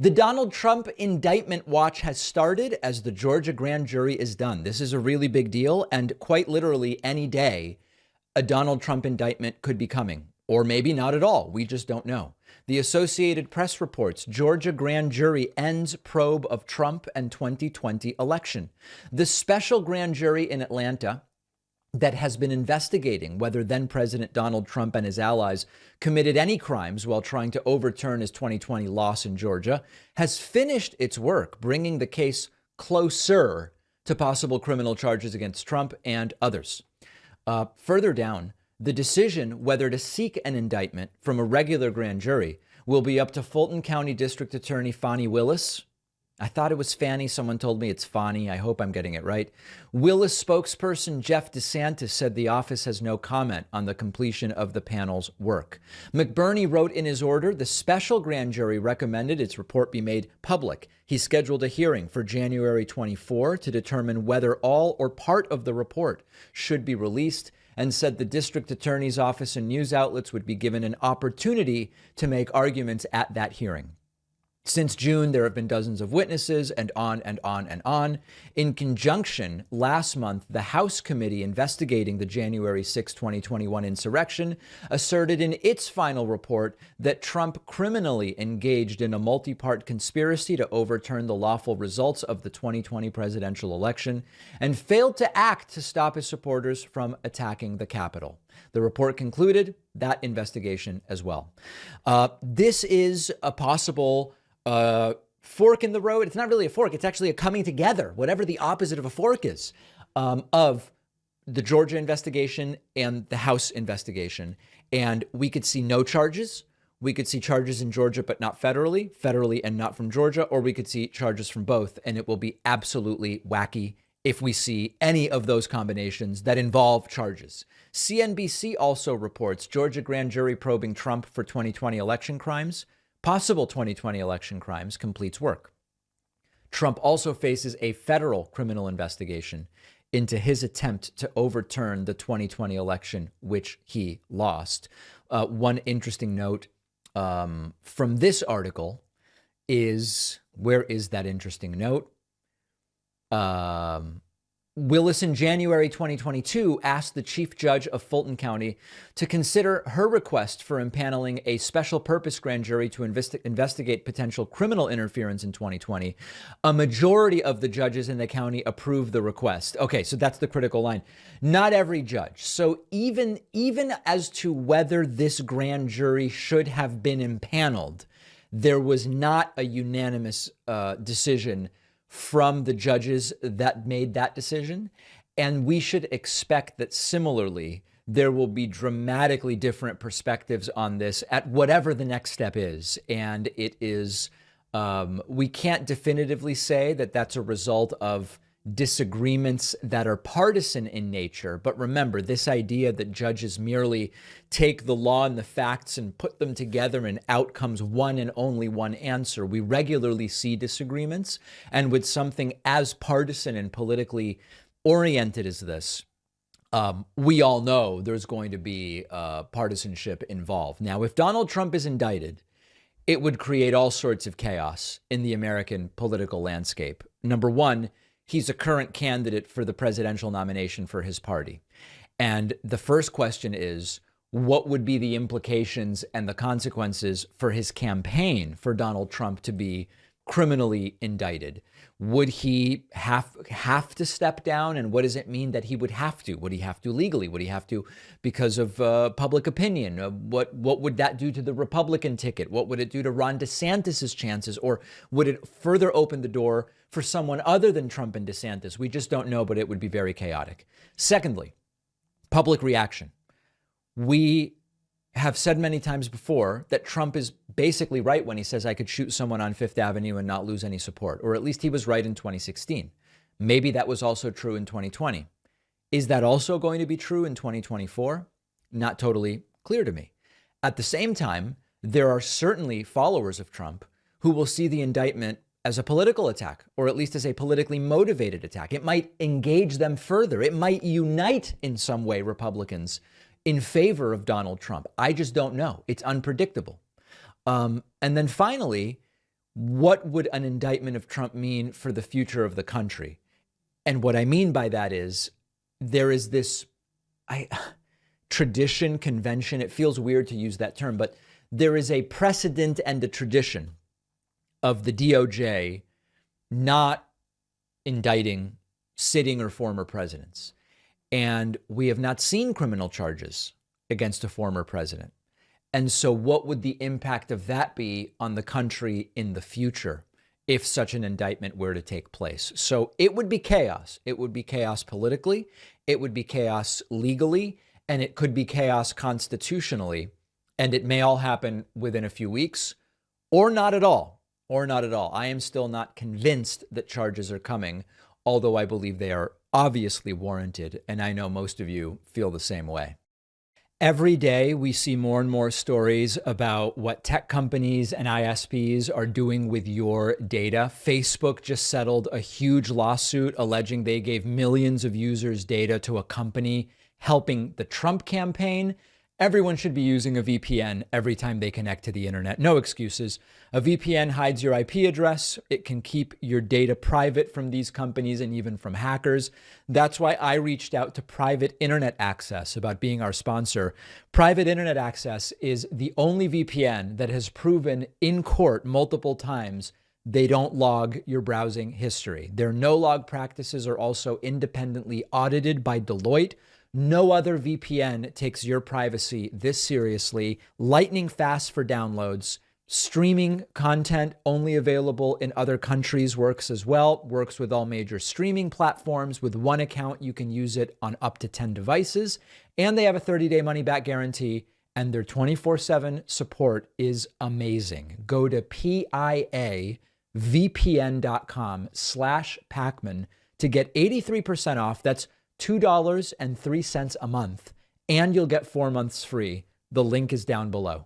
The Donald Trump indictment watch has started as the Georgia grand jury is done. This is a really big deal, and quite literally any day, a Donald Trump indictment could be coming, or maybe not at all. We just don't know. The Associated Press reports Georgia grand jury ends probe of Trump and 2020 election. The special grand jury in Atlanta that has been investigating whether then President Donald Trump and his allies committed any crimes while trying to overturn his 2020 loss in Georgia has finished its work, bringing the case closer to possible criminal charges against Trump and others. Further down, the decision whether to seek an indictment from a regular grand jury will be up to Fulton County District Attorney Fani Willis. I thought it was Fanny. Someone told me it's Fani. I hope I'm getting it right. Willis spokesperson Jeff DeSantis said the office has no comment on the completion of the panel's work. McBurney wrote in his order, the special grand jury recommended its report be made public. He scheduled a hearing for January 24 to determine whether all or part of the report should be released, and said the district attorney's office and news outlets would be given an opportunity to make arguments at that hearing. Since June, there have been dozens of witnesses and on and on and on. In conjunction, last month, the House committee investigating the January 6, 2021 insurrection asserted in its final report that Trump criminally engaged in a multi-part conspiracy to overturn the lawful results of the 2020 presidential election and failed to act to stop his supporters from attacking the Capitol. The report concluded that investigation as well. This is a possible fork in the road. It's not really a fork. It's actually a coming together, whatever the opposite of a fork is, of the Georgia investigation and the House investigation. And we could see no charges. We could see charges in Georgia, but not federally and not from Georgia, or we could see charges from both. And it will be absolutely wacky if we see any of those combinations that involve charges. CNBC also reports Georgia grand jury probing Trump for 2020 election crimes. Possible 2020 election crimes completes work. Trump also faces a federal criminal investigation into his attempt to overturn the 2020 election, which he lost. One interesting note from this article is, where is that interesting note? Willis in January 2022 asked the chief judge of Fulton County to consider her request for impaneling a special purpose grand jury to investigate potential criminal interference in 2020. A majority of the judges in the county approved the request. Okay, so that's the critical line. Not every judge. So even as to whether this grand jury should have been impaneled, there was not a unanimous decision from the judges that made that decision. And we should expect that similarly, there will be dramatically different perspectives on this at whatever the next step is. And it is, we can't definitively say that that's a result of disagreements that are partisan in nature. But remember, this idea that judges merely take the law and the facts and put them together and out comes one and only one answer. We regularly see disagreements. And with something as partisan and politically oriented as this, we all know there's going to be partisanship involved. Now, if Donald Trump is indicted, it would create all sorts of chaos in the American political landscape. Number one, he's a current candidate for the presidential nomination for his party. And the first question is, what would be the implications and the consequences for his campaign for Donald Trump to be criminally indicted? Would he have to step down? And what does it mean that he would have to? Would he have to legally? Would he have to because of public opinion? What would that do to the Republican ticket? What would it do to Ron DeSantis's chances? Or would it further open the door for someone other than Trump and DeSantis? We just don't know, but it would be very chaotic. Secondly, public reaction. We have said many times before that Trump is basically right when he says I could shoot someone on Fifth Avenue and not lose any support, or at least he was right in 2016. Maybe that was also true in 2020. Is that also going to be true in 2024? Not totally clear to me. At the same time, there are certainly followers of Trump who will see the indictment as a political attack, or at least as a politically motivated attack. It might engage them further. It might unite in some way Republicans in favor of Donald Trump. I just don't know. It's unpredictable. And then finally, what would an indictment of Trump mean for the future of the country? And what I mean by that is there is this tradition, convention. It feels weird to use that term, but there is a precedent and a tradition of the DOJ not indicting sitting or former presidents. And we have not seen criminal charges against a former president. And so what would the impact of that be on the country in the future if such an indictment were to take place? So it would be chaos. It would be chaos politically. It would be chaos legally, and it could be chaos constitutionally. And it may all happen within a few weeks or not at all, or not at all. I am still not convinced that charges are coming, although I believe they are obviously warranted. And I know most of you feel the same way. Every day, we see more and more stories about what tech companies and ISPs are doing with your data. Facebook just settled a huge lawsuit alleging they gave millions of users' data to a company helping the Trump campaign. Everyone should be using a VPN every time they connect to the internet. No excuses. A VPN hides your IP address. It can keep your data private from these companies and even from hackers. That's why I reached out to Private Internet Access about being our sponsor. Private Internet Access is the only VPN that has proven in court multiple times they don't log your browsing history. Their no-log practices are also independently audited by Deloitte. No other VPN takes your privacy this seriously. Lightning fast for downloads. Streaming content only available in other countries works as well. Works with all major streaming platforms. With one account, you can use it on up to 10 devices. And they have a 30-day money-back guarantee. And their 24/7 support is amazing. Go to piavpn.com/Pacman to get 83% off. That's $2.03 a month, and you'll get 4 months free. The link is down below.